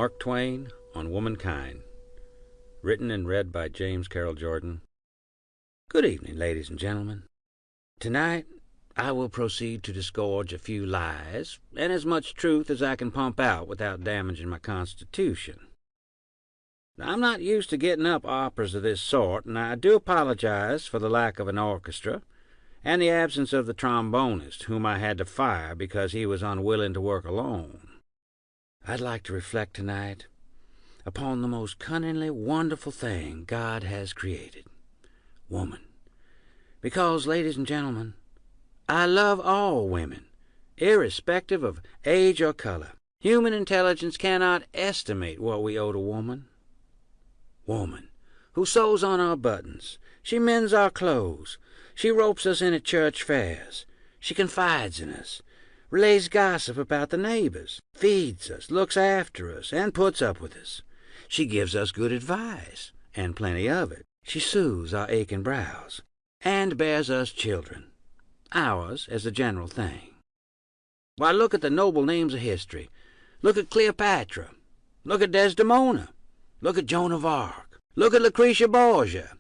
Mark Twain on Womankind, written and read by James Carroll Jordan. Good evening, ladies and gentlemen. Tonight I will proceed to disgorge a few lies and as much truth as I can pump out without damaging my constitution. Now, I'm not used to getting up operas of this sort, and I do apologize for the lack of an orchestra and the absence of the trombonist, whom I had to fire because he was unwilling to work alone. I'd like to reflect tonight upon the most cunningly wonderful thing God has created, woman. Because, ladies and gentlemen, I love all women, irrespective of age or color. Human intelligence cannot estimate what we owe to woman. Woman, who sews on our buttons, she mends our clothes, she ropes us in at church fairs, she confides in us, relays gossip about the neighbors, feeds us, looks after us, and puts up with us. She gives us good advice, and plenty of it. She soothes our aching brows, and bears us children, ours as a general thing. Why, look at the noble names of history. Look at Cleopatra. Look at Desdemona. Look at Joan of Arc. Look at Lucretia Borgia.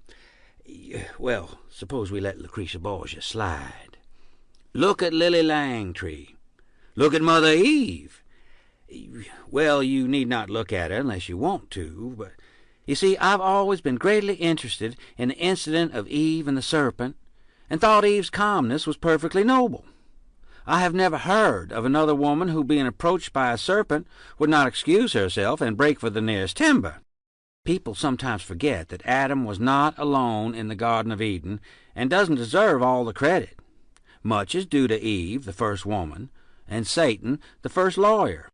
Well, suppose we let Lucretia Borgia slide. Look at Lily Langtry. Look at Mother Eve. Well, you need not look at her unless you want to, but you see, I've always been greatly interested in the incident of Eve and the serpent, and thought Eve's calmness was perfectly noble. I have never heard of another woman who, being approached by a serpent, would not excuse herself and break for the nearest timber. People sometimes forget that Adam was not alone in the Garden of Eden, and doesn't deserve all the credit. Much is due to Eve, the first woman, and Satan, the first lawyer.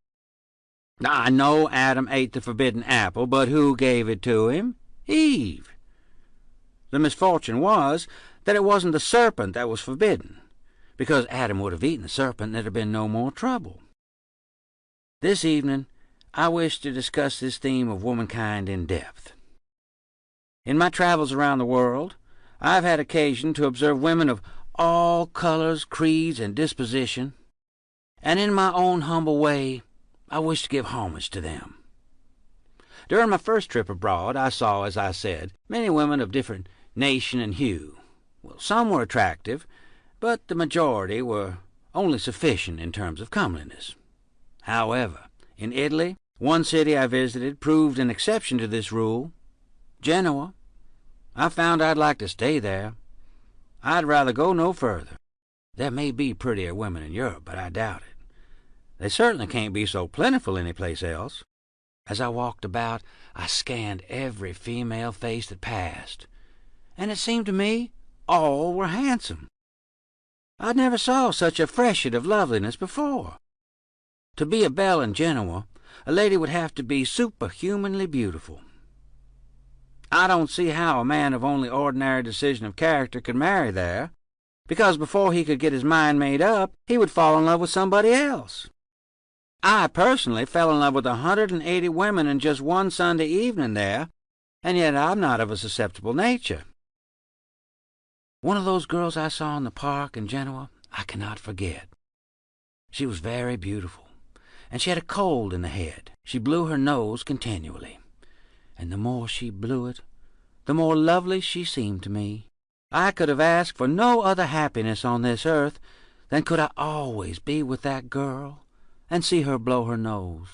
Now, I know Adam ate the forbidden apple, but who gave it to him? Eve. The misfortune was that it wasn't the serpent that was forbidden, because Adam would have eaten the serpent and there'd have been no more trouble. This evening, I wish to discuss this theme of womankind in depth. In my travels around the world, I've had occasion to observe women of all colors, creeds, and disposition, and in my own humble way, I wish to give homage to them. During my first trip abroad, I saw, as I said, many women of different nation and hue. Well, some were attractive, but the majority were only sufficient in terms of comeliness. However, in Italy, one city I visited proved an exception to this rule, Genoa. I found I'd like to stay there. I'd rather go no further. There may be prettier women in Europe, but I doubt it. They certainly can't be so plentiful any place else. As I walked about, I scanned every female face that passed, and it seemed to me all were handsome. I never saw such a freshet of loveliness before. To be a belle in Genoa, a lady would have to be superhumanly beautiful. I don't see how a man of only ordinary decision of character could marry there, because before he could get his mind made up, he would fall in love with somebody else. I personally fell in love with 180 women in just one Sunday evening there, and yet I'm not of a susceptible nature. One of those girls I saw in the park in Genoa I cannot forget. She was very beautiful, and she had a cold in the head. She blew her nose continually, and the more she blew it, the more lovely she seemed to me. I could have asked for no other happiness on this earth than could I always be with that girl and see her blow her nose.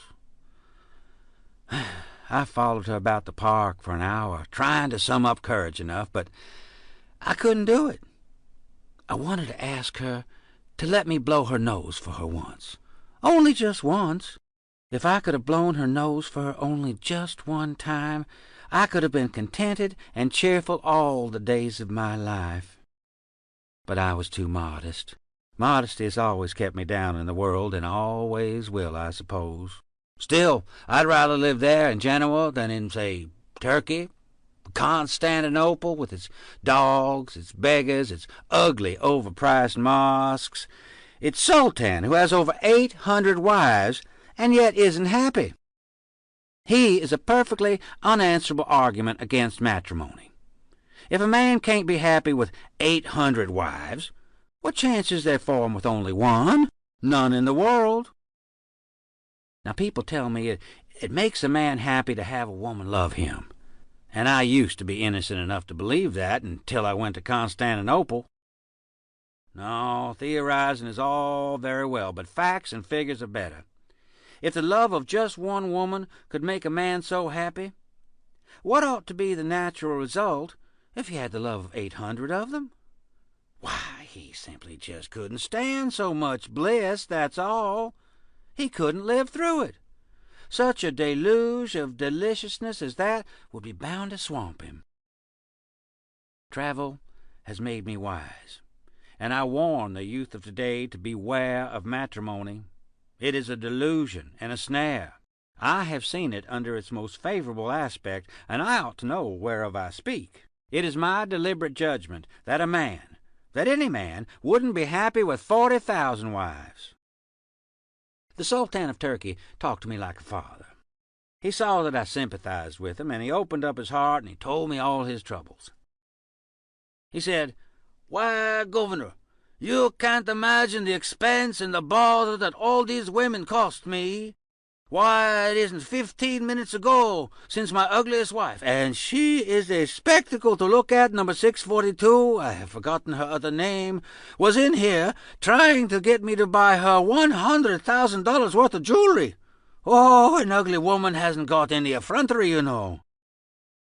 I followed her about the park for an hour, trying to sum up courage enough, but I couldn't do it. I wanted to ask her to let me blow her nose for her once. Only just once. If I could have blown her nose for her only just one time, I could have been contented and cheerful all the days of my life. But I was too modest. Modesty has always kept me down in the world, and always will, I suppose. Still, I'd rather live there in Genoa than in, say, Turkey, Constantinople, with its dogs, its beggars, its ugly, overpriced mosques, its sultan who has over 800 wives and yet isn't happy. He is a perfectly unanswerable argument against matrimony. If a man can't be happy with 800 wives, what chance is there for him with only one? None in the world. Now, people tell me It makes a man happy to have a woman love him, and I used to be innocent enough to believe that until I went to Constantinople. No, theorizing is all very well, but facts and figures are better. If the love of just one woman could make a man so happy, what ought to be the natural result if he had the love of 800 of them? Why, he simply just couldn't stand so much bliss, that's all. He couldn't live through it. Such a deluge of deliciousness as that would be bound to swamp him. Travel has made me wise, and I warn the youth of today to beware of matrimony. It is a delusion and a snare. I have seen it under its most favorable aspect, and I ought to know whereof I speak. It is my deliberate judgment that any man, wouldn't be happy with 40,000 wives. The Sultan of Turkey talked to me like a father. He saw that I sympathized with him, and he opened up his heart and he told me all his troubles. He said, "Why, Governor, you can't imagine the expense and the bother that all these women cost me. Why, it isn't 15 minutes ago since my ugliest wife, and she is a spectacle to look at, number 642, I have forgotten her other name, was in here trying to get me to buy her $100,000 worth of jewelry. Oh, an ugly woman hasn't got any effrontery, you know."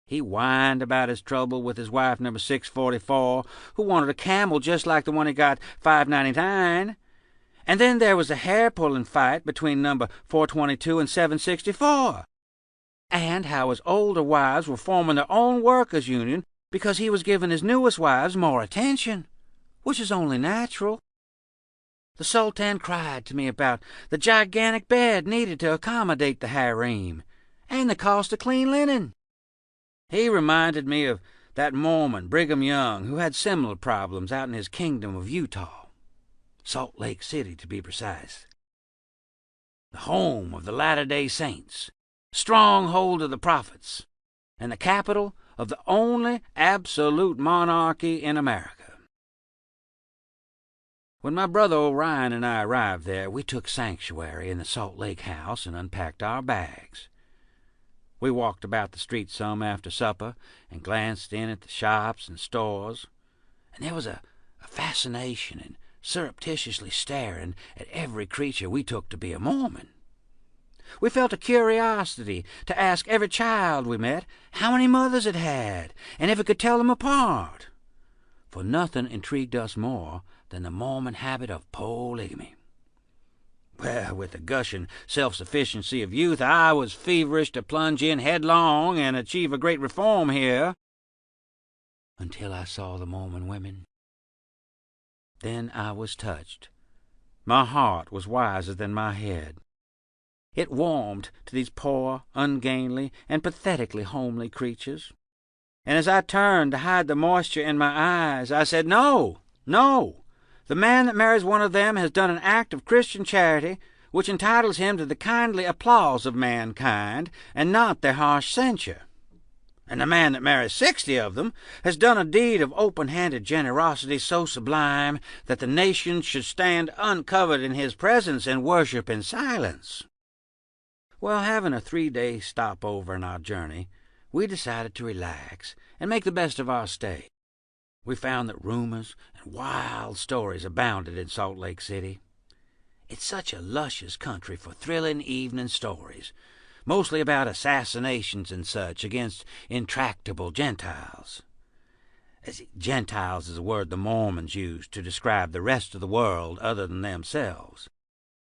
He whined about his trouble with his wife, number 644, who wanted a camel just like the one he got $5.99. And then there was a hair-pulling fight between number 422 and 764. And how his older wives were forming their own workers' union because he was giving his newest wives more attention, which is only natural. The Sultan cried to me about the gigantic bed needed to accommodate the harem, and the cost of clean linen. He reminded me of that Mormon, Brigham Young, who had similar problems out in his kingdom of Utah. Salt Lake City, to be precise. The home of the Latter-day Saints, stronghold of the prophets, and the capital of the only absolute monarchy in America. When my brother Orion and I arrived there, we took sanctuary in the Salt Lake house and unpacked our bags. We walked about the streets some after supper and glanced in at the shops and stores, and there was a fascination in surreptitiously staring at every creature we took to be a Mormon. We felt a curiosity to ask every child we met how many mothers it had, and if it could tell them apart, for nothing intrigued us more than the Mormon habit of polygamy. Well, with the gushing self-sufficiency of youth, I was feverish to plunge in headlong and achieve a great reform here, until I saw the Mormon women. Then I was touched. My heart was wiser than my head. It warmed to these poor, ungainly, and pathetically homely creatures. And as I turned to hide the moisture in my eyes, I said, "No, no. The man that marries one of them has done an act of Christian charity which entitles him to the kindly applause of mankind and not their harsh censure. And the man that marries 60 of them has done a deed of open-handed generosity so sublime that the nations should stand uncovered in his presence and worship in silence." Well, having a 3-day stopover in our journey, we decided to relax and make the best of our stay. We found that rumors and wild stories abounded in Salt Lake City. It's such a luscious country for thrilling evening stories, mostly about assassinations and such against intractable Gentiles. Gentiles is a word the Mormons use to describe the rest of the world other than themselves.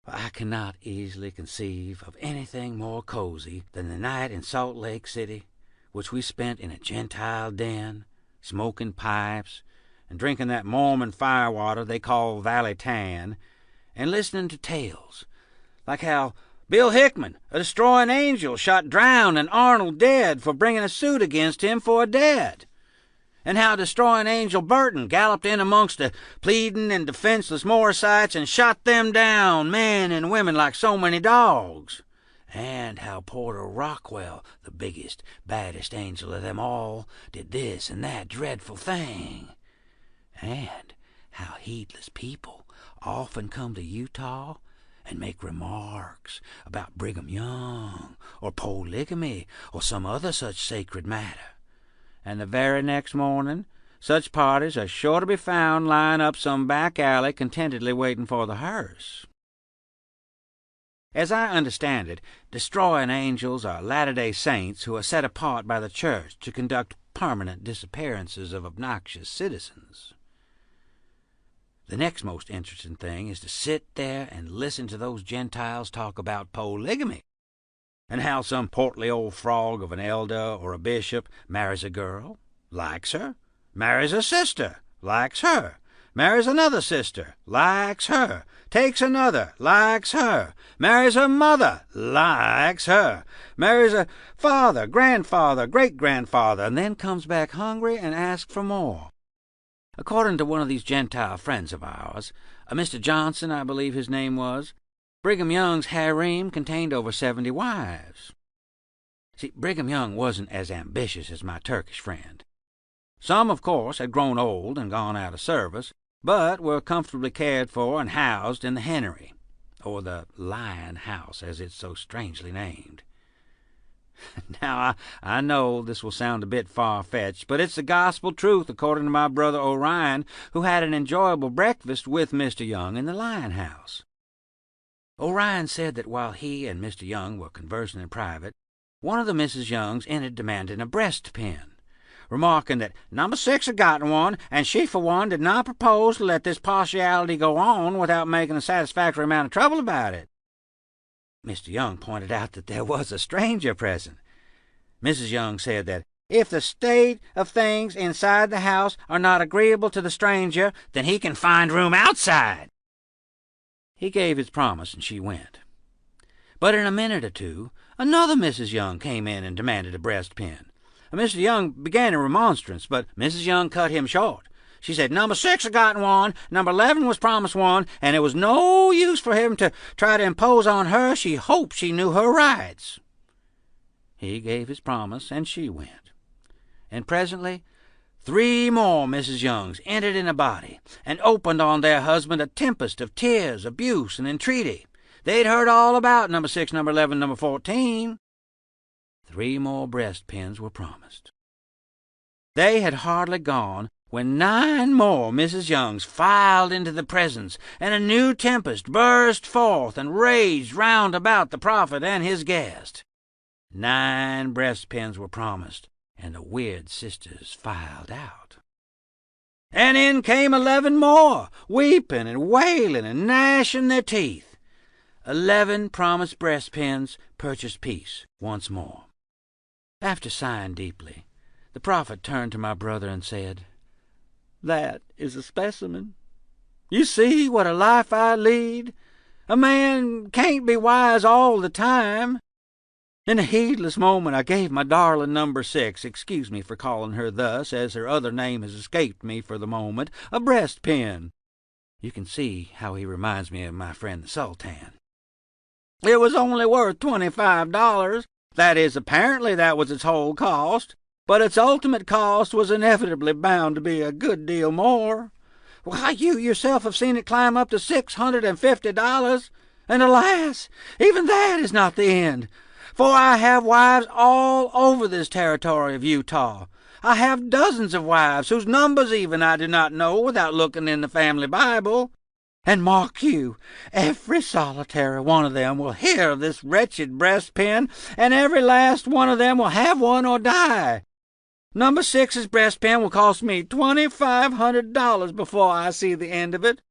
I cannot easily conceive of anything more cozy than the night in Salt Lake City, which we spent in a Gentile den, smoking pipes, and drinking that Mormon firewater they call Valley Tan, and listening to tales, like how Bill Hickman, a destroying angel, shot drowned and Arnold dead for bringing a suit against him for a debt, and how destroying angel Burton galloped in amongst the pleading and defenseless Morrisites and shot them down, men and women, like so many dogs, and how Porter Rockwell, the biggest, baddest angel of them all, did this and that dreadful thing, and how heedless people often come to Utah and make remarks about Brigham Young or polygamy or some other such sacred matter. And the very next morning such parties are sure to be found lying up some back alley contentedly waiting for the hearse. As I understand it, destroying angels are Latter-day Saints who are set apart by the church to conduct permanent disappearances of obnoxious citizens. The next most interesting thing is to sit there and listen to those Gentiles talk about polygamy, and how some portly old frog of an elder or a bishop marries a girl, likes her, marries a sister, likes her, marries another sister, likes her, takes another, likes her, marries her mother, likes her, marries a father, grandfather, great-grandfather, and then comes back hungry and asks for more. According to one of these Gentile friends of ours, a Mr. Johnson, I believe his name was, Brigham Young's harem contained over 70 wives. See, Brigham Young wasn't as ambitious as my Turkish friend. Some, of course, had grown old and gone out of service, but were comfortably cared for and housed in the hennery, or the lion house, as it's so strangely named. Now, I know this will sound a bit far-fetched, but it's the gospel truth according to my brother Orion, who had an enjoyable breakfast with Mr. Young in the lion house. Orion said that while he and Mr. Young were conversing in private, one of the Mrs. Youngs entered demanding a breast-pin, remarking that Number 6 had gotten one, and she for one did not propose to let this partiality go on without making a satisfactory amount of trouble about it. Mr. Young pointed out that there was a stranger present. Mrs. Young said that if the state of things inside the house are not agreeable to the stranger, then he can find room outside. He gave his promise, and she went. But in a minute or two, another Mrs. Young came in and demanded a breastpin. Mr. Young began a remonstrance, but Mrs. Young cut him short. She said Number 6 had gotten one, Number 11 was promised one, and it was no use for him to try to impose on her. She hoped she knew her rights. He gave his promise, and she went. And presently 3 more Mrs. Youngs entered in a body, and opened on their husband a tempest of tears, abuse, and entreaty. They'd heard all about Number 6, Number 11, Number 14. 3 more breastpins were promised. They had hardly gone when 9 more Mrs. Youngs filed into the presence, and a new tempest burst forth and raged round about the prophet and his guest. 9 breastpins were promised, and the weird sisters filed out. And in came 11 more, weeping and wailing and gnashing their teeth. 11 promised breastpins purchased peace once more. After sighing deeply, the prophet turned to my brother and said, "That is a specimen. You see what a life I lead. A man can't be wise all the time." In a heedless moment I gave my darling Number 6, excuse me for calling her thus, as her other name has escaped me for the moment, a breastpin. You can see how he reminds me of my friend the Sultan. It was only worth $25. That is, apparently that was its whole cost, but its ultimate cost was inevitably bound to be a good deal more. Why, you yourself have seen it climb up to $650, and alas, even that is not the end. For I have wives all over this territory of Utah. I have dozens of wives, whose numbers even I do not know without looking in the family Bible. And mark you, every solitary one of them will hear of this wretched breastpin, and every last one of them will have one or die. Number 6's breastpin will cost me $2,500 before I see the end of it.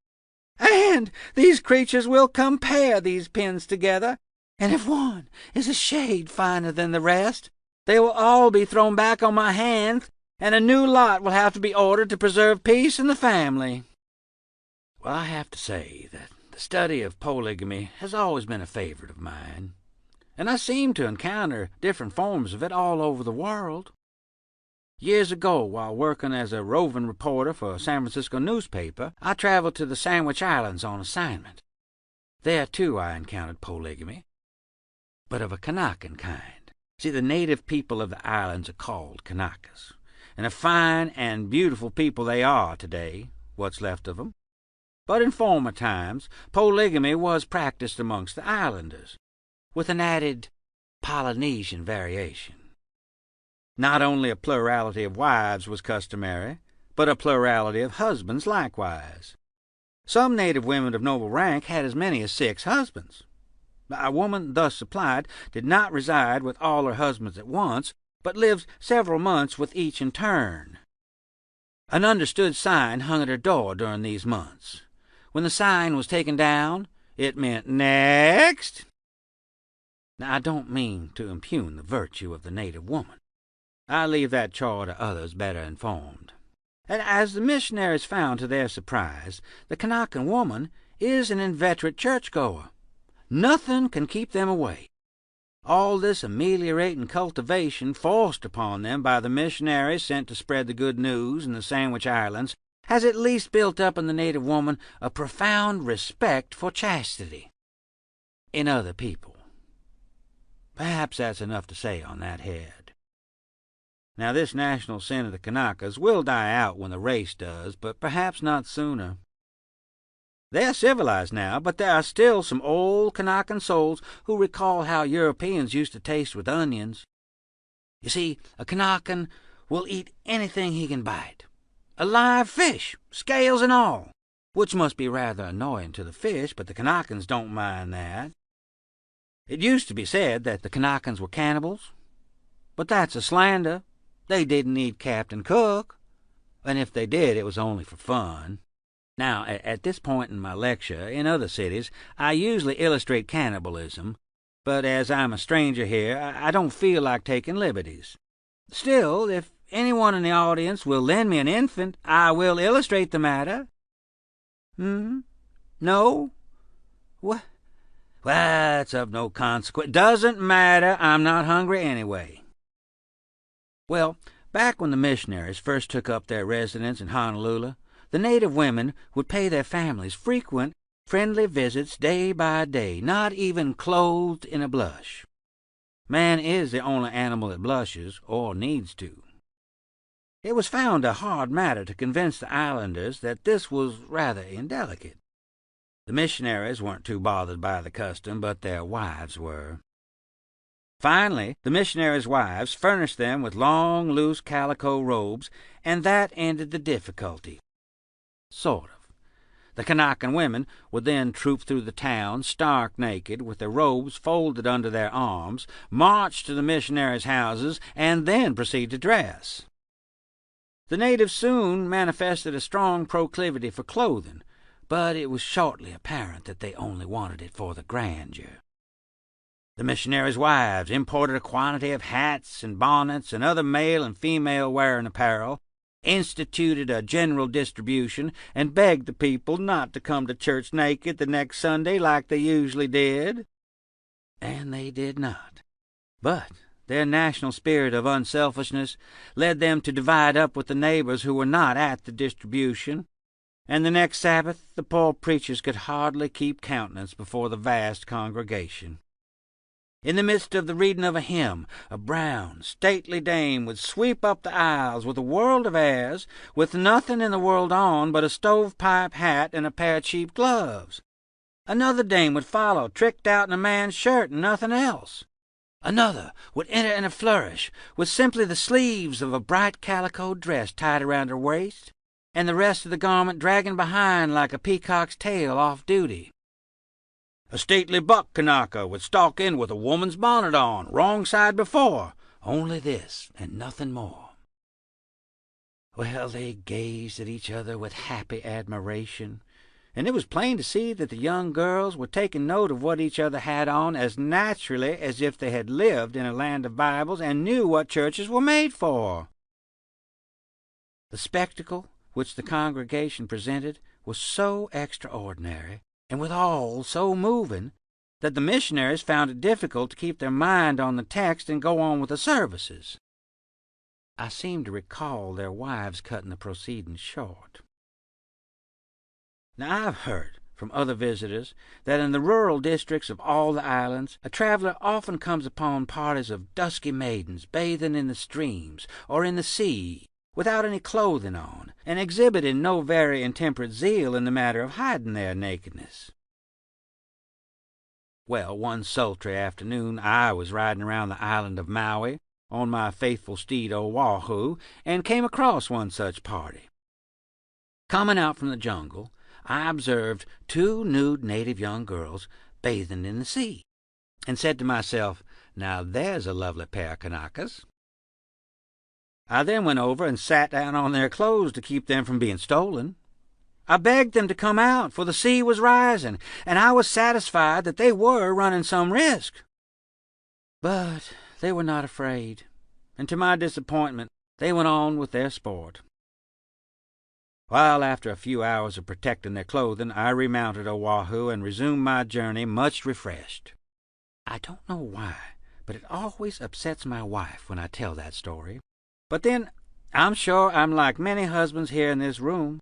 And these creatures will compare these pins together, and if one is a shade finer than the rest, they will all be thrown back on my hands, and a new lot will have to be ordered to preserve peace in the family. Well, I have to say that the study of polygamy has always been a favorite of mine, and I seem to encounter different forms of it all over the world. Years ago, while working as a roving reporter for a San Francisco newspaper, I traveled to the Sandwich Islands on assignment. There, too, I encountered polygamy, but of a Kanakan kind. See, the native people of the islands are called Kanakas, and a fine and beautiful people they are today, what's left of them. but in former times polygamy was practiced amongst the islanders, with an added Polynesian variation. Not only a plurality of wives was customary, but a plurality of husbands likewise. Some native women of noble rank had as many as 6 husbands. A woman thus supplied did not reside with all her husbands at once, but lived several months with each in turn. An understood sign hung at her door during these months. When the sign was taken down, it meant next. Now, I don't mean to impugn the virtue of the native woman. I leave that chore to others better informed. And as the missionaries found to their surprise, the Kanaka woman is an inveterate churchgoer. Nothing can keep them away. All this ameliorating cultivation forced upon them by the missionaries sent to spread the good news in the Sandwich Islands has at least built up in the native woman a profound respect for chastity in other people. Perhaps that's enough to say on that head. Now, this national sin of the Kanakas will die out when the race does, but perhaps not sooner. They are civilized now, but there are still some old Kanakan souls who recall how Europeans used to taste with onions. You see, a Kanakan will eat anything he can bite. A live fish, scales and all, which must be rather annoying to the fish, but the Kanakans don't mind that. It used to be said that the Kanakans were cannibals, but that's a slander. They didn't eat Captain Cook, and if they did, it was only for fun. Now, at this point in my lecture, in other cities, I usually illustrate cannibalism, but as I'm a stranger here, I don't feel like taking liberties. Still, if anyone in the audience will lend me an infant, I will illustrate the matter. No? What? Well, it's of no consequence. Doesn't matter. I'm not hungry anyway. Well, back when the missionaries first took up their residence in Honolulu, the native women would pay their families frequent, friendly visits day by day, not even clothed in a blush. Man is the only animal that blushes, or needs to. It was found a hard matter to convince the islanders that this was rather indelicate. The missionaries weren't too bothered by the custom, but their wives were. Finally, the missionaries' wives furnished them with long, loose calico robes, and that ended the difficulty. Sort of. The Kanakan women would then troop through the town, stark naked, with their robes folded under their arms, march to the missionaries' houses, and then proceed to dress. The natives soon manifested a strong proclivity for clothing, but it was shortly apparent that they only wanted it for the grandeur. The missionaries' wives imported a quantity of hats and bonnets and other male and female wearing apparel, instituted a general distribution, and begged the people not to come to church naked the next Sunday like they usually did. And they did not. But their national spirit of unselfishness led them to divide up with the neighbors who were not at the distribution, and the next Sabbath the poor preachers could hardly keep countenance before the vast congregation. In the midst of the reading of a hymn, a brown, stately dame would sweep up the aisles with a world of airs, with nothing in the world on but a stovepipe hat and a pair of cheap gloves. Another dame would follow, tricked out in a man's shirt and nothing else. Another would enter in a flourish, with simply the sleeves of a bright calico dress tied around her waist, and the rest of the garment dragging behind like a peacock's tail off duty. A stately buck Kanaka would stalk in with a woman's bonnet on, wrong side before, only this and nothing more. Well, they gazed at each other with happy admiration, and it was plain to see that the young girls were taking note of what each other had on as naturally as if they had lived in a land of Bibles and knew what churches were made for. The spectacle which the congregation presented was so extraordinary, and withal so moving, that the missionaries found it difficult to keep their mind on the text and go on with the services. I seem to recall their wives cutting the proceedings short. Now, I've heard from other visitors that in the rural districts of all the islands a traveler often comes upon parties of dusky maidens bathing in the streams or in the sea, without any clothing on, and exhibiting no very intemperate zeal in the matter of hiding their nakedness. Well, one sultry afternoon I was riding around the island of Maui on my faithful steed Oahu, and came across one such party. Coming out from the jungle, I observed 2 nude native young girls bathing in the sea, and said to myself, "Now there's a lovely pair of Kanakas." I then went over and sat down on their clothes to keep them from being stolen. I begged them to come out, for the sea was rising, and I was satisfied that they were running some risk. But they were not afraid, and to my disappointment they went on with their sport. While after a few hours of protecting their clothing, I remounted Oahu and resumed my journey much refreshed. I don't know why, but it always upsets my wife when I tell that story. But then, I'm sure I'm like many husbands here in this room.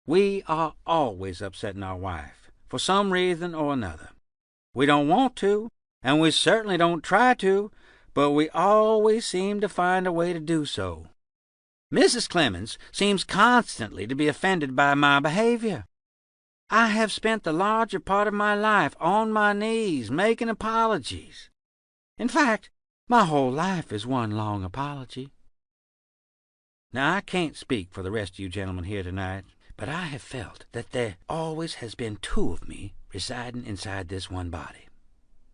We are always upsetting our wife, for some reason or another. We don't want to, and we certainly don't try to, but we always seem to find a way to do so. Mrs. Clemens seems constantly to be offended by my behavior. I have spent the larger part of my life on my knees making apologies. In fact, my whole life is one long apology. Now, I can't speak for the rest of you gentlemen here tonight, but I have felt that there always has been 2 of me residing inside this one body.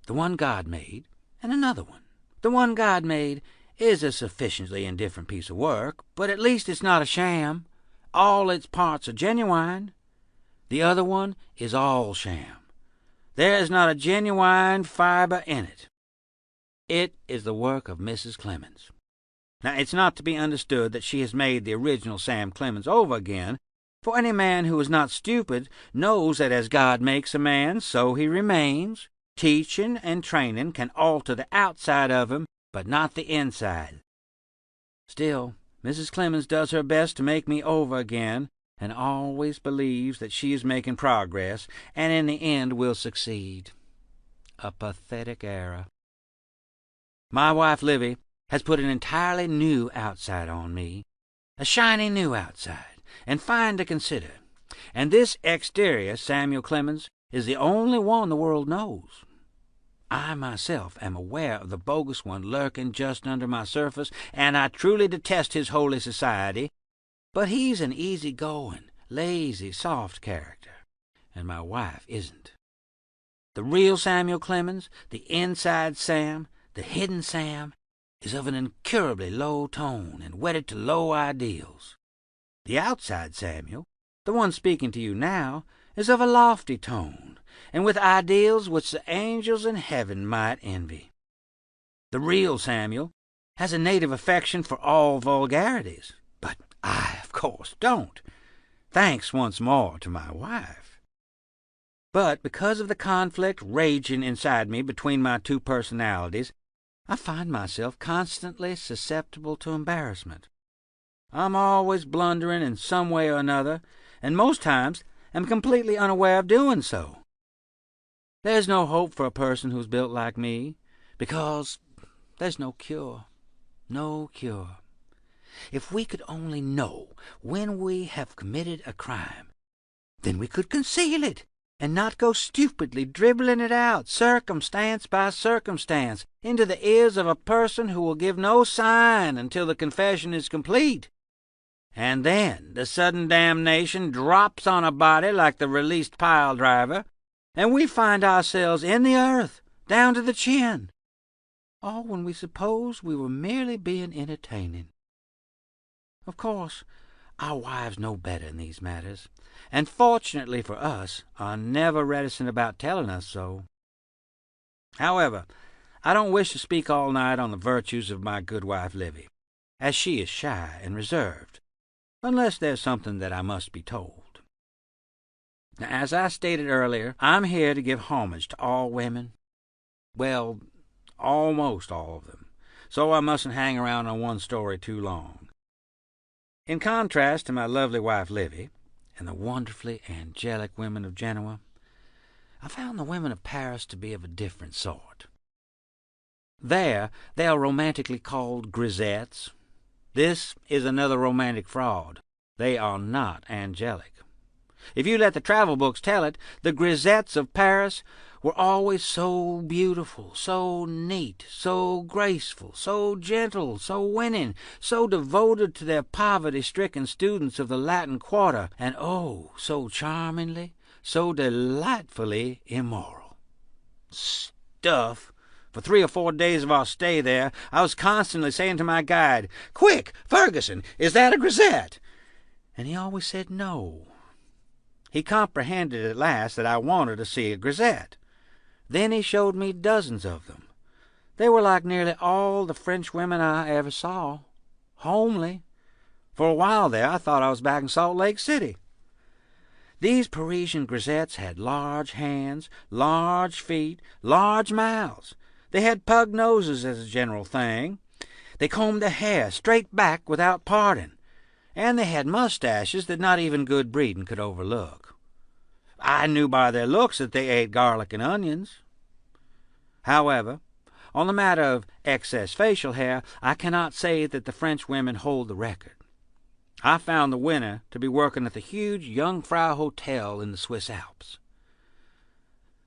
The one God made, and another one. The one God made is a sufficiently indifferent piece of work, but at least it's not a sham. All its parts are genuine. The other one is all sham. There is not a genuine fiber in it. It is the work of Mrs. Clemens. Now, it's not to be understood that she has made the original Sam Clemens over again, for any man who is not stupid knows that as God makes a man, so he remains. Teaching and training can alter the outside of him, but not the inside. Still, Mrs. Clemens does her best to make me over again, and always believes that she is making progress, and in the end will succeed. A pathetic error. My wife, Livy, has put an entirely new outside on me, a shiny new outside, and fine to consider, and this exterior Samuel Clemens is the only one the world knows. I myself am aware of the bogus one lurking just under my surface, and I truly detest his holy society, but he's an easy-going, lazy, soft character, and my wife isn't. The real Samuel Clemens, the inside Sam, the hidden Sam, is of an incurably low tone and wedded to low ideals. The outside Samuel, the one speaking to you now, is of a lofty tone, and with ideals which the angels in heaven might envy. The real Samuel has a native affection for all vulgarities, but I, of course, don't. Thanks once more to my wife. But because of the conflict raging inside me between my 2 personalities, I find myself constantly susceptible to embarrassment. I'm always blundering in some way or another, and most times am completely unaware of doing so. There's no hope for a person who's built like me, because there's no cure. No cure. If we could only know when we have committed a crime, then we could conceal it, and not go stupidly dribbling it out, circumstance by circumstance, into the ears of a person who will give no sign until the confession is complete. And then the sudden damnation drops on a body like the released pile driver, and we find ourselves in the earth, down to the chin, all when we suppose we were merely being entertaining. Of course, our wives know better in these matters, and fortunately for us, are never reticent about telling us so. However, I don't wish to speak all night on the virtues of my good wife Livy, as she is shy and reserved, unless there's something that I must be told. Now, as I stated earlier, I'm here to give homage to all women. Well, almost all of them, so I mustn't hang around on one story too long. In contrast to my lovely wife Livy and the wonderfully angelic women of Genoa, I found the women of Paris to be of a different sort. There they are romantically called grisettes. This is another romantic fraud. They are not angelic. If you let the travel books tell it, the grisettes of Paris were always so beautiful, so neat, so graceful, so gentle, so winning, so devoted to their poverty-stricken students of the Latin Quarter, and oh, so charmingly, so delightfully immoral. Stuff! For 3 or 4 days of our stay there, I was constantly saying to my guide, "Quick, Ferguson, is that a grisette?" And he always said no. He comprehended at last that I wanted to see a grisette. Then he showed me dozens of them. They were like nearly all the French women I ever saw. Homely. For a while there I thought I was back in Salt Lake City. These Parisian grisettes had large hands, large feet, large mouths. They had pug noses as a general thing. They combed their hair straight back without parting. And they had mustaches that not even good breeding could overlook. I knew by their looks that they ate garlic and onions. However, on the matter of excess facial hair, I cannot say that the French women hold the record. I found the winner to be working at the huge Jungfrau Hotel in the Swiss Alps.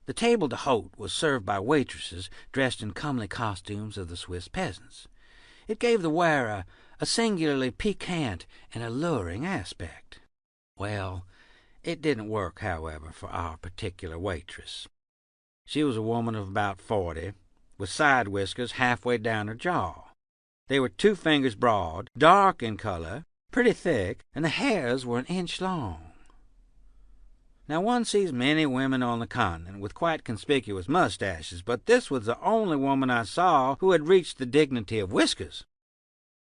The table d'hôte was served by waitresses dressed in comely costumes of the Swiss peasants. It gave the wearer a singularly piquant and alluring aspect. Well, it didn't work, however, for our particular waitress. She was a woman of about 40, with side whiskers halfway down her jaw. They were 2 fingers broad, dark in color, pretty thick, and the hairs were an inch long. Now, one sees many women on the continent with quite conspicuous mustaches, but this was the only woman I saw who had reached the dignity of whiskers.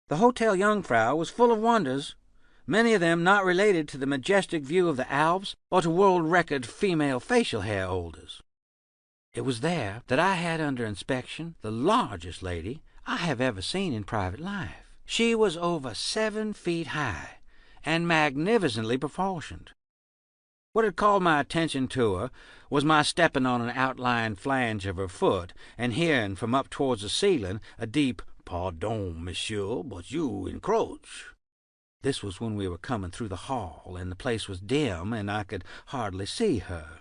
The Hotel Jungfrau was full of wonders, many of them not related to the majestic view of the Alps or to world-record female facial hair holders. It was there that I had under inspection the largest lady I have ever seen in private life. She was over 7 feet high and magnificently proportioned. What had called my attention to her was my stepping on an outlying flange of her foot and hearing from up towards the ceiling a deep "Pardon, monsieur, but you encroach." This was when we were coming through the hall, and the place was dim, and I could hardly see her.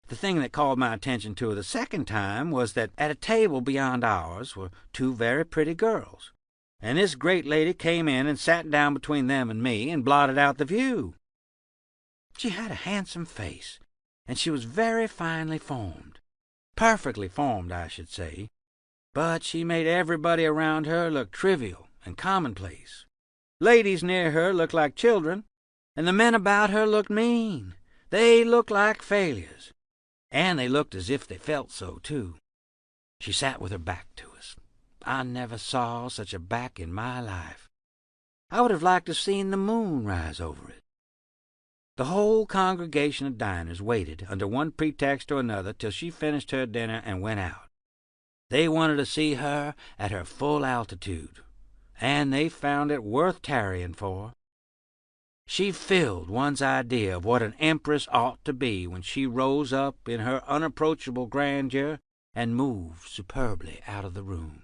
The thing that called my attention to her the second time was that at a table beyond ours were 2 very pretty girls, and this great lady came in and sat down between them and me and blotted out the view. She had a handsome face, and she was very finely formed. Perfectly formed, I should say. But she made everybody around her look trivial and commonplace. Ladies near her looked like children, and the men about her looked mean. They looked like failures, and they looked as if they felt so, too. She sat with her back to us. I never saw such a back in my life. I would have liked to have seen the moon rise over it. The whole congregation of diners waited, under one pretext or another, till she finished her dinner and went out. They wanted to see her at her full altitude, and they found it worth tarrying for. She filled one's idea of what an empress ought to be when she rose up in her unapproachable grandeur and moved superbly out of the room.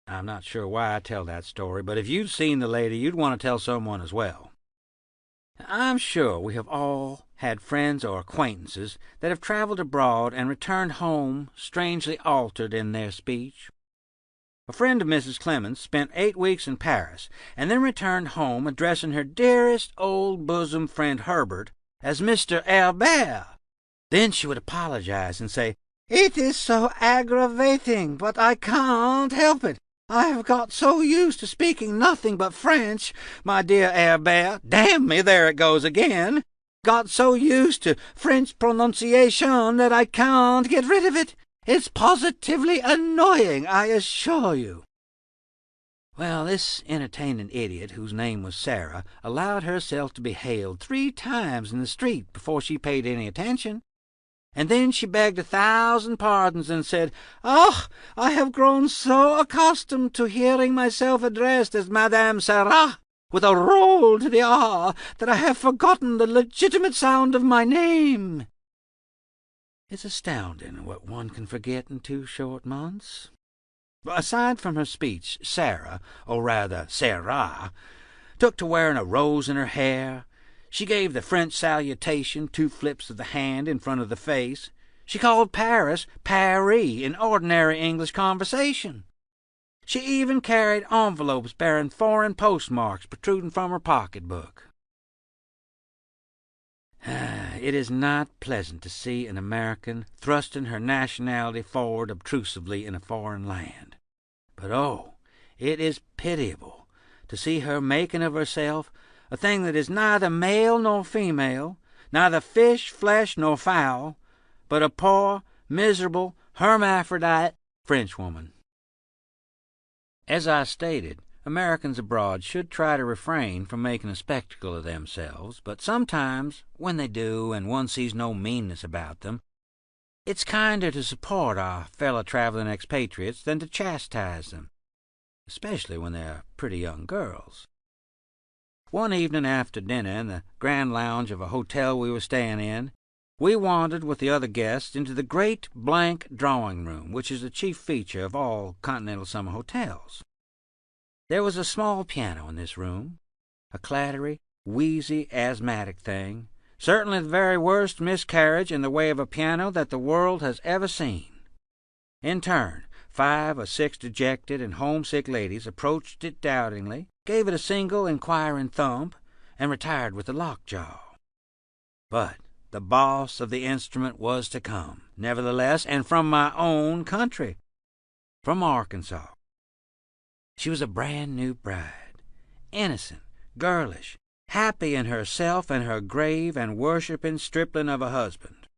I'm not sure why I tell that story, but if you'd seen the lady, you'd want to tell someone as well. I'm sure we have all had friends or acquaintances that have traveled abroad and returned home strangely altered in their speech. A friend of Mrs. Clemens spent 8 weeks in Paris, and then returned home addressing her dearest old bosom friend Herbert as Mr. Herbert. Then she would apologize and say, "It is so aggravating, but I can't help it. I have got so used to speaking nothing but French, my dear Herbert. Damn me, there it goes again. Got so used to French pronunciation that I can't get rid of it. It's positively annoying, I assure you." Well, this entertaining idiot, whose name was Sarah, allowed herself to be hailed 3 times in the street before she paid any attention. And then she begged 1,000 pardons and said, "Ah, I have grown so accustomed to hearing myself addressed as Madame Sarah, with a roll to the R, that I have forgotten the legitimate sound of my name." It's astounding what one can forget in 2 short months. Aside from her speech, Sarah, or rather Sarah, took to wearing a rose in her hair. She gave the French salutation, 2 flips of the hand in front of the face. She called Paris Paris in ordinary English conversation. She even carried envelopes bearing foreign postmarks protruding from her pocketbook. It is not pleasant to see an American thrusting her nationality forward obtrusively in a foreign land. But oh, it is pitiable to see her making of herself a thing that is neither male nor female, neither fish, flesh, nor fowl, but a poor, miserable, hermaphrodite Frenchwoman. As I stated, Americans abroad should try to refrain from making a spectacle of themselves, but sometimes, when they do, and one sees no meanness about them, it's kinder to support our fellow-traveling expatriates than to chastise them, especially when they're pretty young girls. One evening after dinner, in the grand lounge of a hotel we were staying in, we wandered with the other guests into the great blank drawing-room, which is the chief feature of all continental summer hotels. There was a small piano in this room, a clattery, wheezy, asthmatic thing, certainly the very worst miscarriage in the way of a piano that the world has ever seen. In turn, 5 or 6 dejected and homesick ladies approached it doubtingly, gave it a single inquiring thump, and retired with the lockjaw. But the boss of the instrument was to come, nevertheless, and from my own country, from Arkansas. She was a brand-new bride, innocent, girlish, happy in herself and her grave and worshipping stripling of a husband.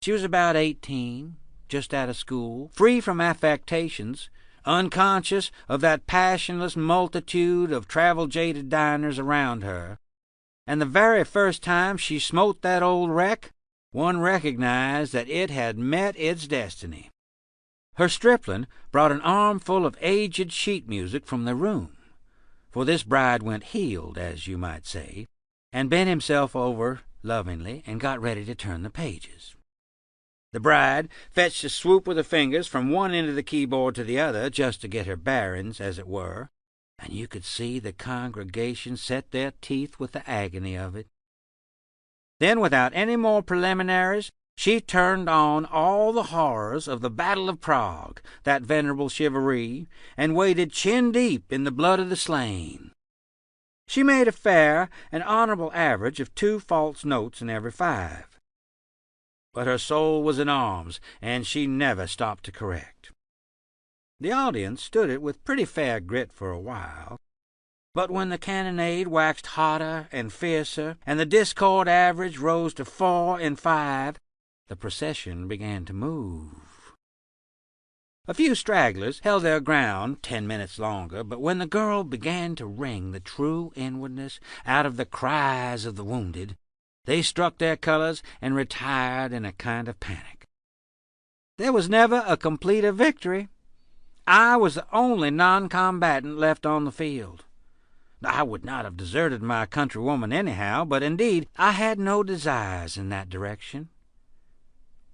She was about 18, just out of school, free from affectations, unconscious of that passionless multitude of travel-jaded diners around her, and the very first time she smote that old wreck, one recognized that it had met its destiny. Her stripling brought an armful of aged sheet music from the room, for this bride went heeled, as you might say, and bent himself over lovingly and got ready to turn the pages. The bride fetched a swoop with her fingers from one end of the keyboard to the other, just to get her bearings, as it were, and you could see the congregation set their teeth with the agony of it. Then, without any more preliminaries, she turned on all the horrors of the Battle of Prague, that venerable chivalry, and waded chin-deep in the blood of the slain. She made a fair and honorable average of 2 false notes in every 5. But her soul was in arms, and she never stopped to correct. The audience stood it with pretty fair grit for a while, but when the cannonade waxed hotter and fiercer, and the discord average rose to 4 in 5, the procession began to move. A few stragglers held their ground 10 minutes longer, but when the girl began to wring the true inwardness out of the cries of the wounded, they struck their colors and retired in a kind of panic. There was never a completer victory. I was the only non-combatant left on the field. I would not have deserted my countrywoman anyhow, but indeed I had no desires in that direction.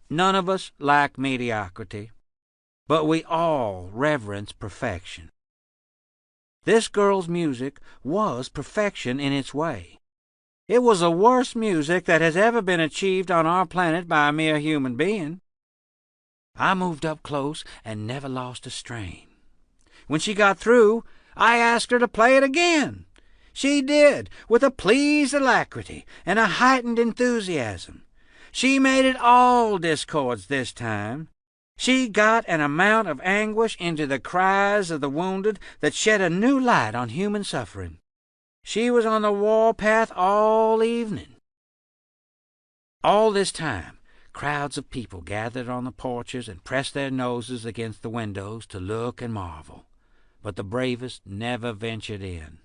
None of us like mediocrity, but we all reverence perfection. This girl's music was perfection in its way. It was the worst music that has ever been achieved on our planet by a mere human being. I moved up close and never lost a strain. When she got through, I asked her to play it again. She did, with a pleased alacrity and a heightened enthusiasm. She made it all discords this time. She got an amount of anguish into the cries of the wounded that shed a new light on human suffering. She was on the war-path all evening. All this time, crowds of people gathered on the porches and pressed their noses against the windows to look and marvel, but the bravest never ventured in.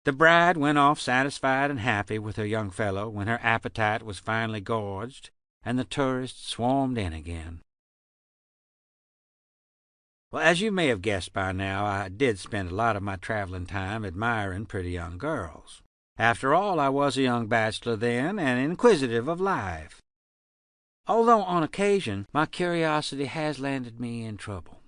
The bride went off satisfied and happy with her young fellow when her appetite was finally gorged, and the tourists swarmed in again. Well, as you may have guessed by now, I did spend a lot of my traveling time admiring pretty young girls. After all, I was a young bachelor then, and inquisitive of life. Although on occasion my curiosity has landed me in trouble.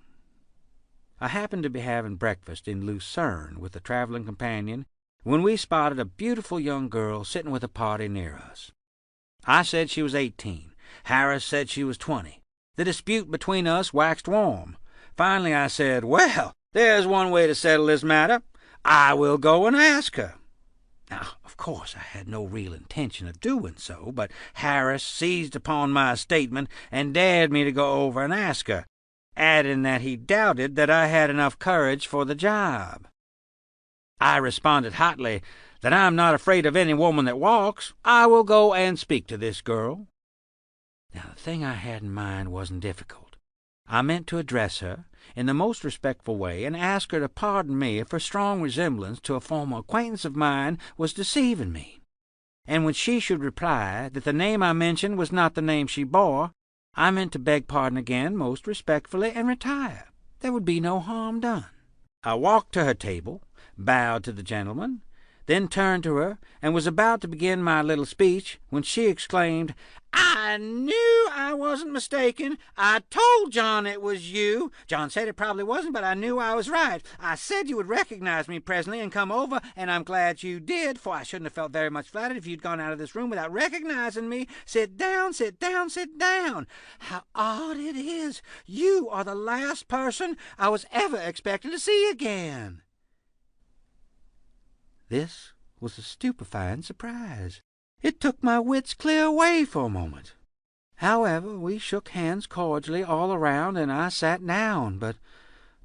I happened to be having breakfast in Lucerne with a traveling companion when we spotted a beautiful young girl sitting with a party near us. I said she was 18. Harris said she was 20. The dispute between us waxed warm. Finally I said, "Well, there's one way to settle this matter. I will go and ask her." Now, of course, I had no real intention of doing so, but Harris seized upon my statement and dared me to go over and ask her, adding that he doubted that I had enough courage for the job. I responded hotly that I'm not afraid of any woman that walks. I will go and speak to this girl. Now, the thing I had in mind wasn't difficult. I meant to address her in the most respectful way and ask her to pardon me if her strong resemblance to a former acquaintance of mine was deceiving me. And when she should reply that the name I mentioned was not the name she bore, I meant to beg pardon again most respectfully and retire. There would be no harm done. I walked to her table, bowed to the gentleman, then turned to her and was about to begin my little speech when she exclaimed, "I knew I wasn't mistaken. I told John it was you. John said it probably wasn't, but I knew I was right. I said you would recognize me presently and come over, and I'm glad you did, for I shouldn't have felt very much flattered if you'd gone out of this room without recognizing me. Sit down, sit down, sit down. How odd it is. You are the last person I was ever expecting to see again." This was a stupefying surprise. It took my wits clear away for a moment. However, we shook hands cordially all around, and I sat down, but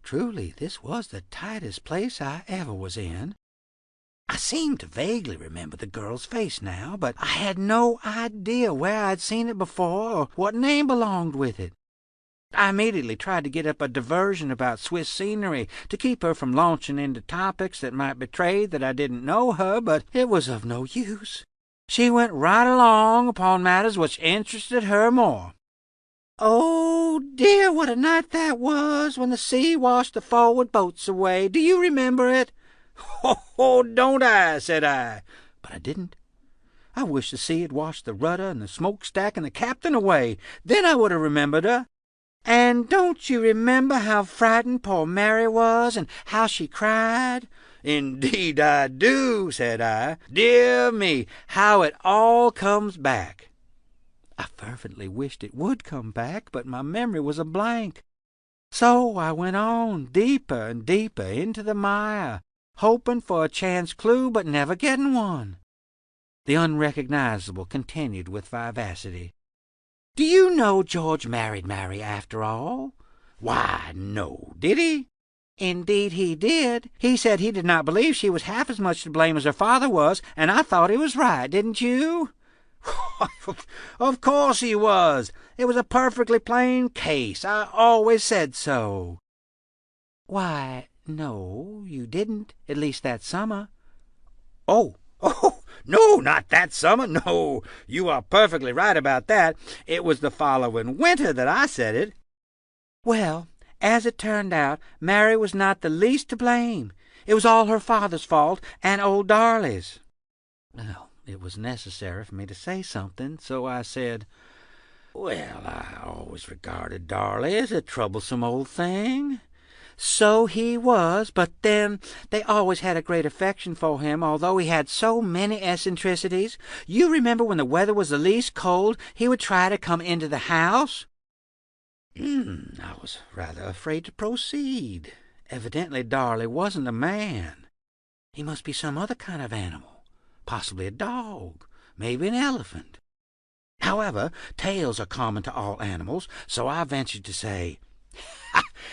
truly this was the tightest place I ever was in. I seemed to vaguely remember the girl's face now, but I had no idea where I'd seen it before or what name belonged with it. I immediately tried to get up a diversion about Swiss scenery to keep her from launching into topics that might betray that I didn't know her, but it was of no use. She went right along upon matters which interested her more. "Oh, dear, what a night that was, when the sea washed the forward boats away. Do you remember it?" "Oh, don't I?" said I. But I didn't. I wish the sea had washed the rudder and the smokestack and the captain away. Then I would have remembered her. "And don't you remember how frightened poor Mary was, and how she cried?" "Indeed I do," said I. "Dear me, how it all comes back." I fervently wished it would come back, but my memory was a blank. So I went on deeper and deeper into the mire, hoping for a chance clue, but never getting one. The unrecognizable continued with vivacity. "Do you know George married Mary after all?" "Why, no. Did he?" "Indeed he did. He said he did not believe she was half as much to blame as her father was, and I thought he was right, didn't you?" "Of course he was. It was a perfectly plain case. I always said so." "Why, no, you didn't, at least that summer." Oh, no, not that summer. No, you are perfectly right about that. It was the following winter that I said it." "Well, as it turned out, Mary was not the least to blame. It was all her father's fault, and old Darley's." Well, it was necessary for me to say something, so I said, "Well, I always regarded Darley as a troublesome old thing." "So he was, but then they always had a great affection for him, although he had so many eccentricities. You remember when the weather was the least cold, he would try to come into the house?" I was rather afraid to proceed. Evidently Darley wasn't a man. He must be some other kind of animal, possibly a dog, maybe an elephant. However, tails are common to all animals, so I ventured to say,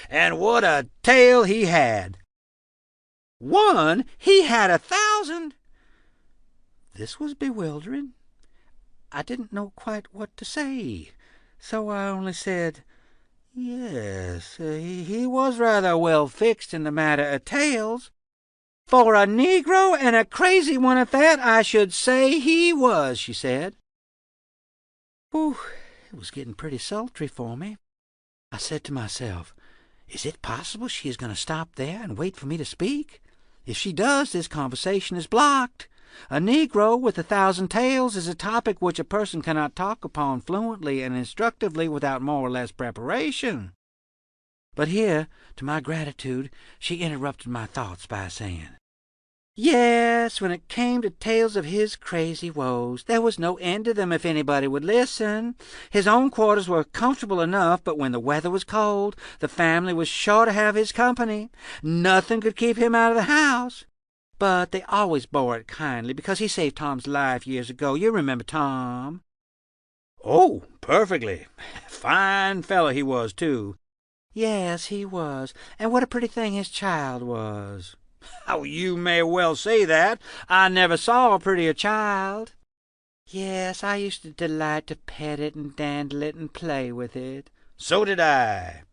"And what a tail he had!" "One? He had 1,000!" This was bewildering. I didn't know quite what to say, so I only said, "Yes, he was rather well fixed in the matter of tails. For a Negro, and a crazy one at that, I should say he was," she said. Whew, it was getting pretty sultry for me. I said to myself, is it possible she is going to stop there and wait for me to speak? If she does, this conversation is blocked. A Negro with 1,000 tails is a topic which a person cannot talk upon fluently and instructively without more or less preparation. But here, to my gratitude, she interrupted my thoughts by saying, "Yes, when it came to tales of his crazy woes, there was no end to them if anybody would listen. His own quarters were comfortable enough, but when the weather was cold, the family was sure to have his company. Nothing could keep him out of the house. But they always bore it kindly, because he saved Tom's life years ago. You remember Tom?" "Oh, perfectly. Fine fellow he was, too." "Yes, he was. And what a pretty thing his child was." "Oh, you may well say that. I never saw a prettier child." "Yes, I used to delight to pet it and dandle it and play with it." "So did I."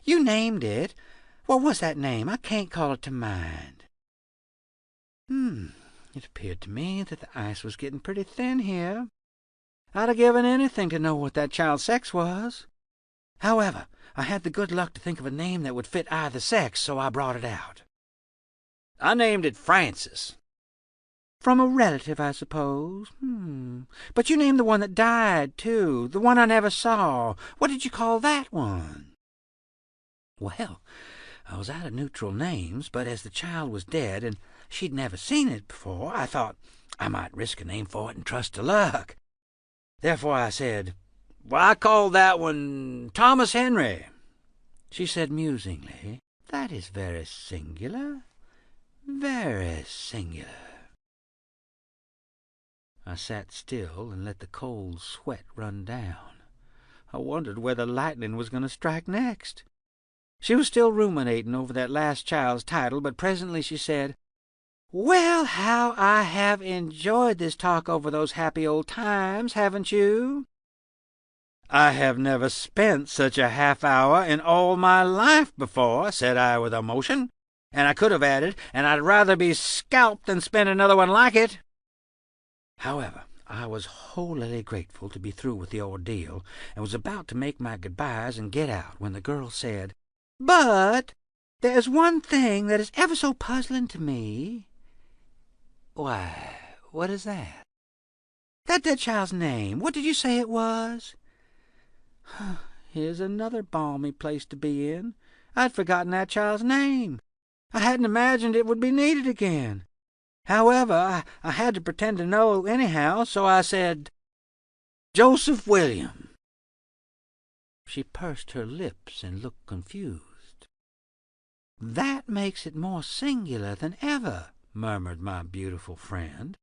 "You named it. What was that name? I can't call it to mind." It appeared to me that the ice was getting pretty thin here. I'd have given anything to know what that child's sex was. However, I had the good luck to think of a name that would fit either sex, so I brought it out. "I named it Francis." "From a relative, I suppose. But you named the one that died, too, the one I never saw. What did you call that one?" Well, I was out of neutral names, but as the child was dead and she'd never seen it before, I thought I might risk a name for it and trust to luck. Therefore I said, "Well, I called that one Thomas Henry." She said musingly, "That is very singular, very singular." I sat still and let the cold sweat run down. I wondered whether lightning was going to strike next. She was still ruminating over that last child's title, but presently she said, "Well, how I have enjoyed this talk over those happy old times, haven't you?" "I have never spent such a half-hour in all my life before," said I with emotion, and I could have added, "and I'd rather be scalped than spend another one like it." However, I was wholly grateful to be through with the ordeal, and was about to make my goodbyes and get out when the girl said, "But there's one thing that is ever so puzzling to me." "Why, what is that?" "That dead child's name. What did you say it was?" Here's another balmy place to be in. I'd forgotten that child's name. I hadn't imagined it would be needed again. However, I had to pretend to know anyhow, so I said, "Joseph William." She pursed her lips and looked confused. "That makes it more singular than ever," murmured my beautiful friend.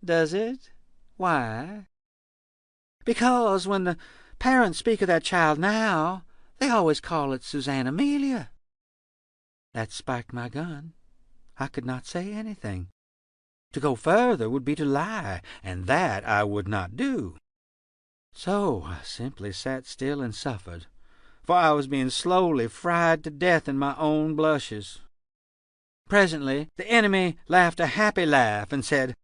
"Does it? Why?" "Because when the parents speak of that child now, they always call it Susanne Amelia." That spiked my gun. I could not say anything. To go further would be to lie, and that I would not do. So I simply sat still and suffered, for I was being slowly fried to death in my own blushes. Presently the enemy laughed a happy laugh and said,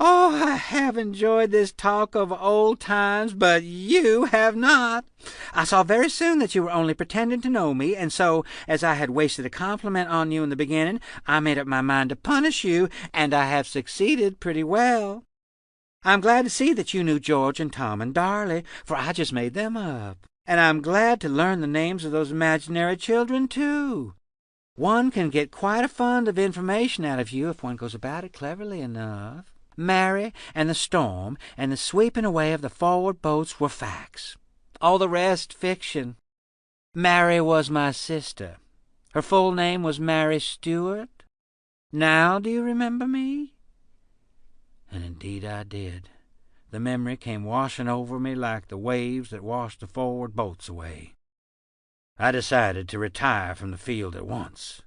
"Oh, I have enjoyed this talk of old times, but you have not. I saw very soon that you were only pretending to know me, and so, as I had wasted a compliment on you in the beginning, I made up my mind to punish you, and I have succeeded pretty well. I'm glad to see that you knew George and Tom and Darley, for I just made them up. And I'm glad to learn the names of those imaginary children, too. One can get quite a fund of information out of you if one goes about it cleverly enough. Mary and the storm and the sweeping away of the forward boats were facts. All the rest fiction. Mary was my sister. Her full name was Mary Stuart. Now do you remember me?" And indeed I did. The memory came washing over me like the waves that washed the forward boats away. I decided to retire from the field at once.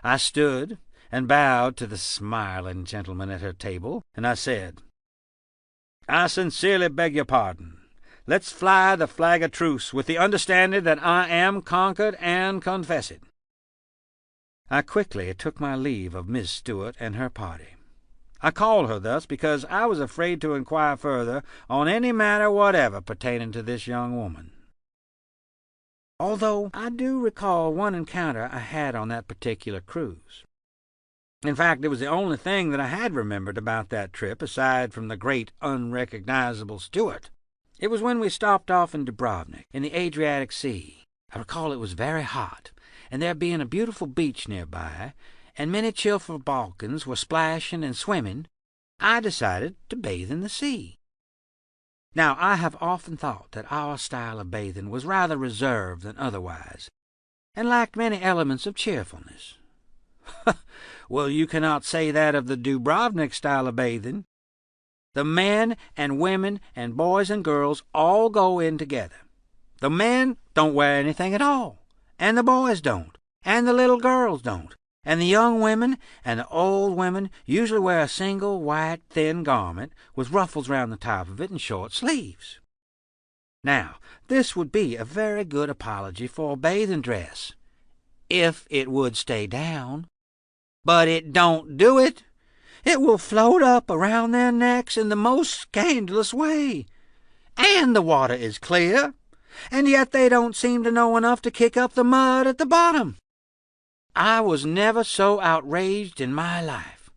I stood and bowed to the smiling gentleman at her table, and I said, "I sincerely beg your pardon. Let's fly the flag of truce, with the understanding that I am conquered and confess it." I quickly took my leave of Miss Stuart and her party. I called her thus because I was afraid to inquire further on any matter whatever pertaining to this young woman, although I do recall one encounter I had on that particular cruise. In fact, it was the only thing that I had remembered about that trip, aside from the great unrecognizable Stuart. It was when we stopped off in Dubrovnik, in the Adriatic Sea. I recall it was very hot, and there being a beautiful beach nearby, and many cheerful Balkans were splashing and swimming, I decided to bathe in the sea. Now, I have often thought that our style of bathing was rather reserved than otherwise, and lacked many elements of cheerfulness. Well, you cannot say that of the Dubrovnik style of bathing. The men and women and boys and girls all go in together. The men don't wear anything at all, and the boys don't, and the little girls don't, and the young women and the old women usually wear a single white thin garment with ruffles round the top of it and short sleeves. Now, this would be a very good apology for a bathing dress, if it would stay down. But it don't do it. It will float up around their necks in the most scandalous way. And the water is clear, and yet they don't seem to know enough to kick up the mud at the bottom. I was never so outraged in my life.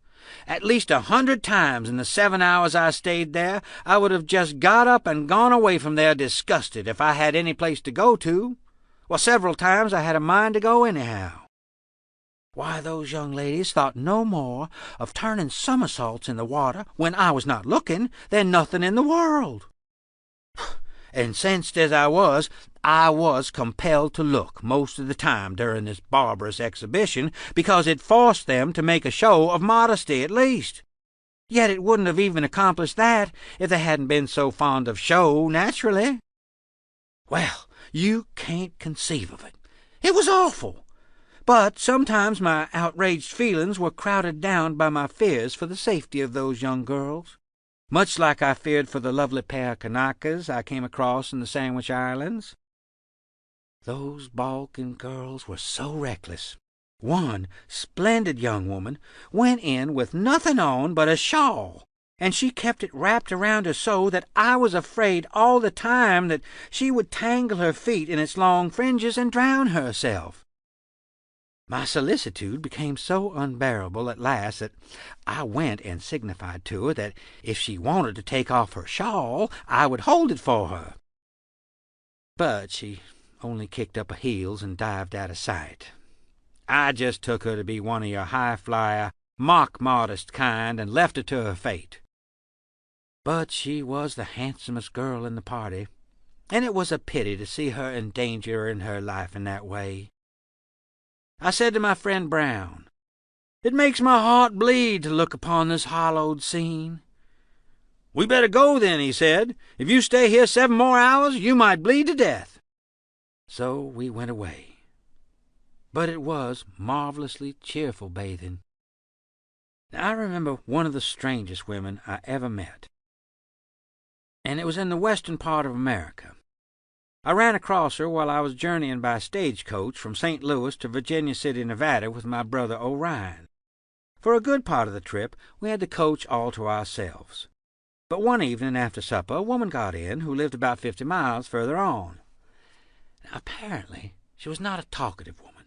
At least 100 times in the 7 hours I stayed there, I would have just got up and gone away from there disgusted if I had any place to go to. Well, several times I had a mind to go anyhow. Why, those young ladies thought no more of turning somersaults in the water when I was not looking than nothing in the world. Incensed as I was compelled to look most of the time during this barbarous exhibition, because it forced them to make a show of modesty at least. Yet it wouldn't have even accomplished that if they hadn't been so fond of show naturally. Well, you can't conceive of it. It was awful. But sometimes my outraged feelings were crowded down by my fears for the safety of those young girls, much like I feared for the lovely pair of Kanakas I came across in the Sandwich Islands. Those Balkan girls were so reckless. One splendid young woman went in with nothing on but a shawl, and she kept it wrapped around her so that I was afraid all the time that she would tangle her feet in its long fringes and drown herself. My solicitude became so unbearable at last that I went and signified to her that if she wanted to take off her shawl, I would hold it for her. But she only kicked up her heels and dived out of sight. I just took her to be one of your high-flyer, mock-modest kind and left her to her fate. But she was the handsomest girl in the party, and it was a pity to see her endangering her life in that way. I said to my friend Brown, "It makes my heart bleed to look upon this hallowed scene." "We better go then," he said. "If you stay here 7 more hours, you might bleed to death." So we went away. But it was marvelously cheerful bathing. Now, I remember one of the strangest women I ever met, and it was in the western part of America. I ran across her while I was journeying by stagecoach from St. Louis to Virginia City, Nevada, with my brother Orion. For a good part of the trip we had the coach all to ourselves. But one evening after supper a woman got in who lived about 50 miles further on. Now, apparently she was not a talkative woman.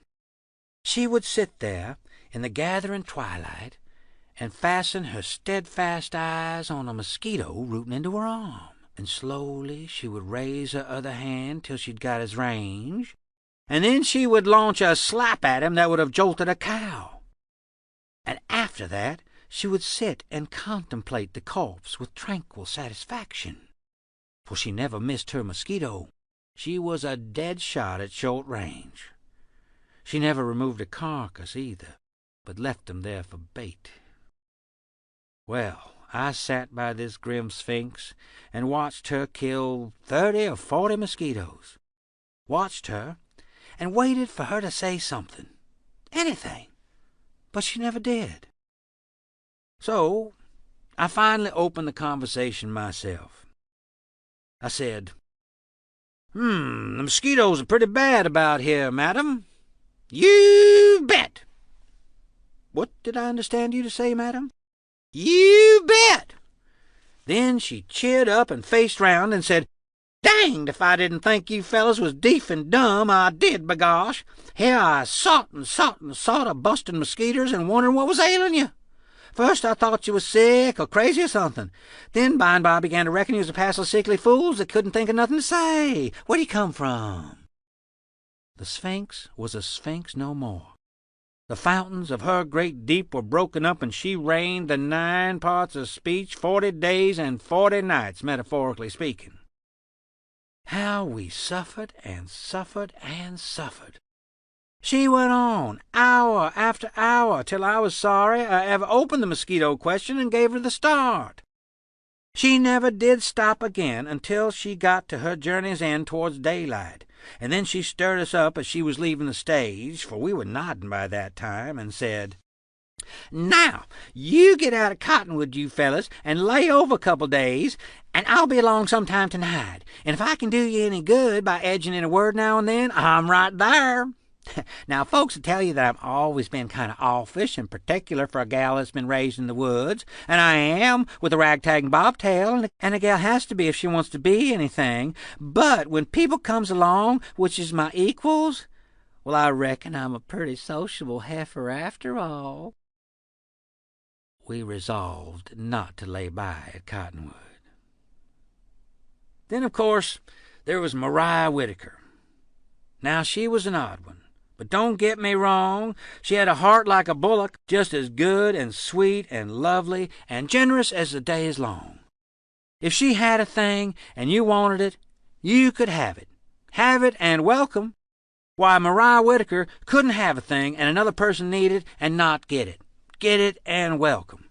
She would sit there in the gathering twilight and fasten her steadfast eyes on a mosquito rooting into her arm. And slowly she would raise her other hand till she'd got his range, and then she would launch a slap at him that would have jolted a cow. And after that she would sit and contemplate the corpse with tranquil satisfaction, for she never missed her mosquito. She was a dead shot at short range. She never removed a carcass either, but left 'em there for bait. Well, I sat by this grim sphinx and watched her kill 30 or 40 mosquitoes. Watched her and waited for her to say something, anything, but she never did. So I finally opened the conversation myself. I said, "The mosquitoes are pretty bad about here, madam." "You bet." "What did I understand you to say, madam?" "You bet." Then she cheered up and faced round and said, "Danged if I didn't think you fellows was deef and dumb, I did, b'gosh. Here I sot a bustin' mosquitoes and wonderin' what was ailin' you. First I thought you was sick or crazy or something. Then by and by I began to reckon you was a passel sickly fools that couldn't think of nothing to say. Where do you come from?" The Sphinx was a Sphinx no more. The fountains of her great deep were broken up, and she reigned the 9 parts of speech 40 days and 40 nights, metaphorically speaking. How we suffered and suffered and suffered. She went on, hour after hour, till I was sorry I ever opened the mosquito question and gave her the start. She never did stop again until she got to her journey's end towards daylight, and then she stirred us up as she was leaving the stage, for we were nodding by that time, and said, "Now, you get out of Cottonwood, you fellas, and lay over a couple days, and I'll be along sometime tonight, and if I can do you any good by edging in a word now and then, I'm right there." Now, folks will tell you that I've always been kind of offish and particular for a gal that's been raised in the woods, and I am, with a ragtag and bobtail, and a gal has to be if she wants to be anything. But when people comes along, which is my equals, well, I reckon I'm a pretty sociable heifer after all. We resolved not to lay by at Cottonwood. Then, of course, there was Maria Whittaker. Now, she was an odd one. But don't get me wrong, she had a heart like a bullock, just as good and sweet and lovely and generous as the day is long. If she had a thing and you wanted it, you could have it. Have it and welcome. Why, Maria Whittaker couldn't have a thing and another person need it and not get it. Get it and welcome.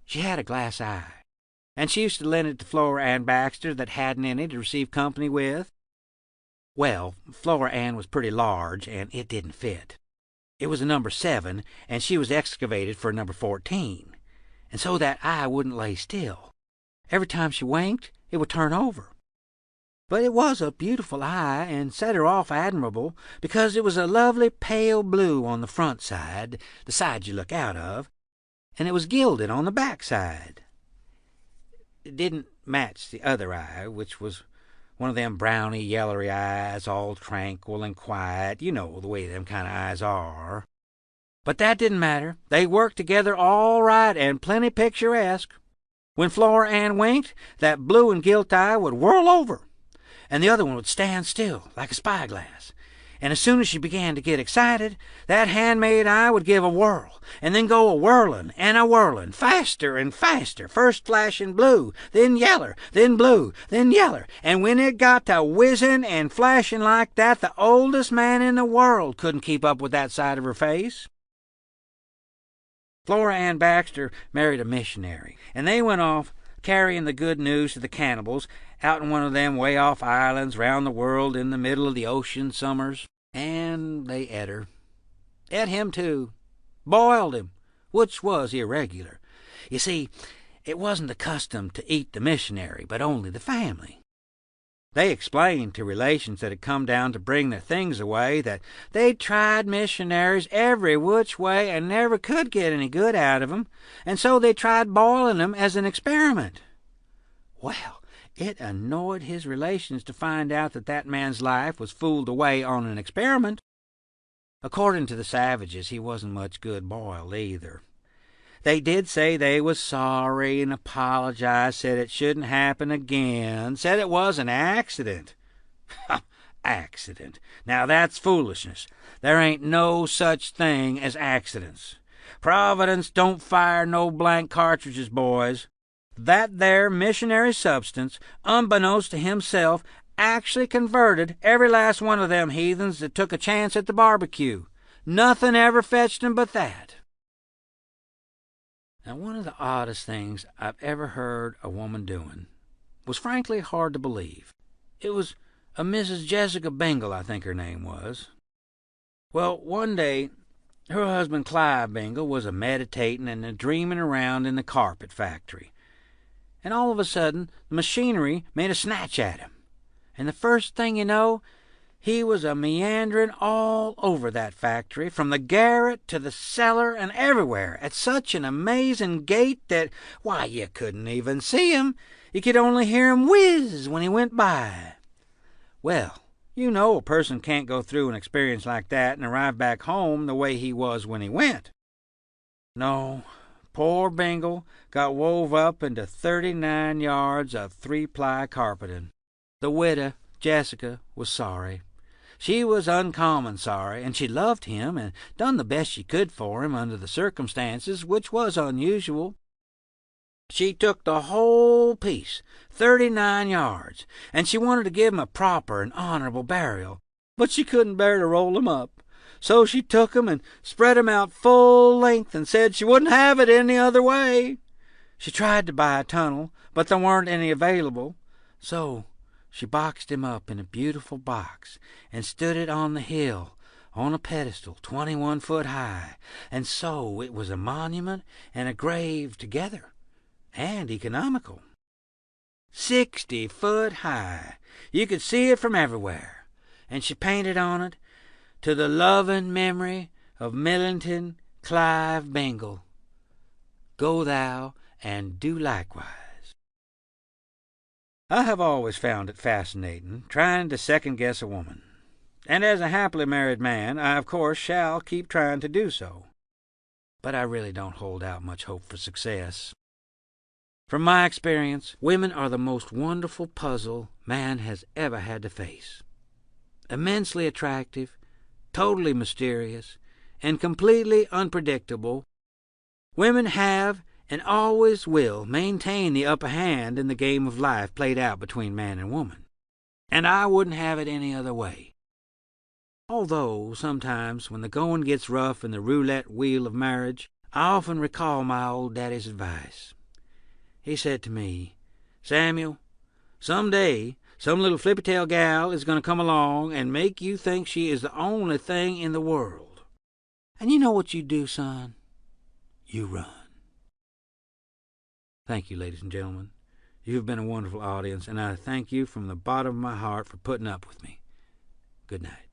She had a glass eye, and she used to lend it to Flora Ann Baxter that hadn't any to receive company with. Well, Flora Ann was pretty large, and it didn't fit. It was a number 7, and she was excavated for a number 14, and so that eye wouldn't lay still. Every time she winked, it would turn over. But it was a beautiful eye, and set her off admirable, because it was a lovely pale blue on the front side, the side you look out of, and it was gilded on the back side. It didn't match the other eye, which was one of them browny, yellery eyes, all tranquil and quiet. You know the way them kind of eyes are. But that didn't matter. They worked together all right and plenty picturesque. When Flora Ann winked, that blue and gilt eye would whirl over, and the other one would stand still like a spyglass. And as soon as she began to get excited, that handmade eye would give a whirl, and then go a-whirling and a-whirling, faster and faster, first flashing blue, then yeller, then blue, then yeller, and when it got to whizzing and flashing like that, the oldest man in the world couldn't keep up with that side of her face. Flora Ann Baxter married a missionary, and they went off carrying the good news to the cannibals out in one of them way-off islands round the world in the middle of the ocean summers. And they ate her. Ate him, too. Boiled him, which was irregular. You see, it wasn't the custom to eat the missionary, but only the family. They explained to relations that had come down to bring their things away that they'd tried missionaries every which way and never could get any good out of 'em, and so they tried boiling 'em as an experiment. Well, it annoyed his relations to find out that that man's life was fooled away on an experiment. According to the savages, he wasn't much good boiled either. They did say they was sorry and apologized, said it shouldn't happen again, said it was an accident. Accident. Now that's foolishness. There ain't no such thing as accidents. Providence don't fire no blank cartridges, boys. That there missionary substance, unbeknownst to himself, actually converted every last one of them heathens that took a chance at the barbecue. Nothing ever fetched 'em but that. Now, one of the oddest things I've ever heard a woman doing was frankly hard to believe. It was a Mrs. Jessica Bingle, I think her name was. Well, one day, her husband Clive Bingle was a-meditating and a-dreaming around in the carpet factory. And all of a sudden, the machinery made a snatch at him. And the first thing you know, he was a-meandering all over that factory, from the garret to the cellar and everywhere, at such an amazing gait that, why, you couldn't even see him. You could only hear him whiz when he went by. Well, you know a person can't go through an experience like that and arrive back home the way he was when he went. No, poor Bingle got wove up into 39 yards of 3-ply carpeting. The widow, Jessica, was sorry. She was uncommon sorry, and she loved him and done the best she could for him under the circumstances, which was unusual. She took the whole piece, 39 yards, and she wanted to give him a proper and honorable burial, but she couldn't bear to roll him up. So she took him and spread him out full length and said she wouldn't have it any other way. She tried to buy a tunnel, but there weren't any available, so she boxed him up in a beautiful box and stood it on the hill on a pedestal 21 foot high, and so it was a monument and a grave together, and economical. 60 foot high. You could see it from everywhere, and she painted on it, "To the loving memory of Millington Clive Bengal. Go thou and do likewise." I have always found it fascinating, trying to second-guess a woman. And as a happily married man, I of course shall keep trying to do so. But I really don't hold out much hope for success. From my experience, women are the most wonderful puzzle man has ever had to face. Immensely attractive, totally mysterious, and completely unpredictable, women have and always will maintain the upper hand in the game of life played out between man and woman. And I wouldn't have it any other way. Although sometimes when the going gets rough in the roulette wheel of marriage, I often recall my old daddy's advice. He said to me, "Samuel, some day some little flippy-tail gal is going to come along and make you think she is the only thing in the world. And you know what you do, son? You run." Thank you, ladies and gentlemen. You have been a wonderful audience, and I thank you from the bottom of my heart for putting up with me. Good night.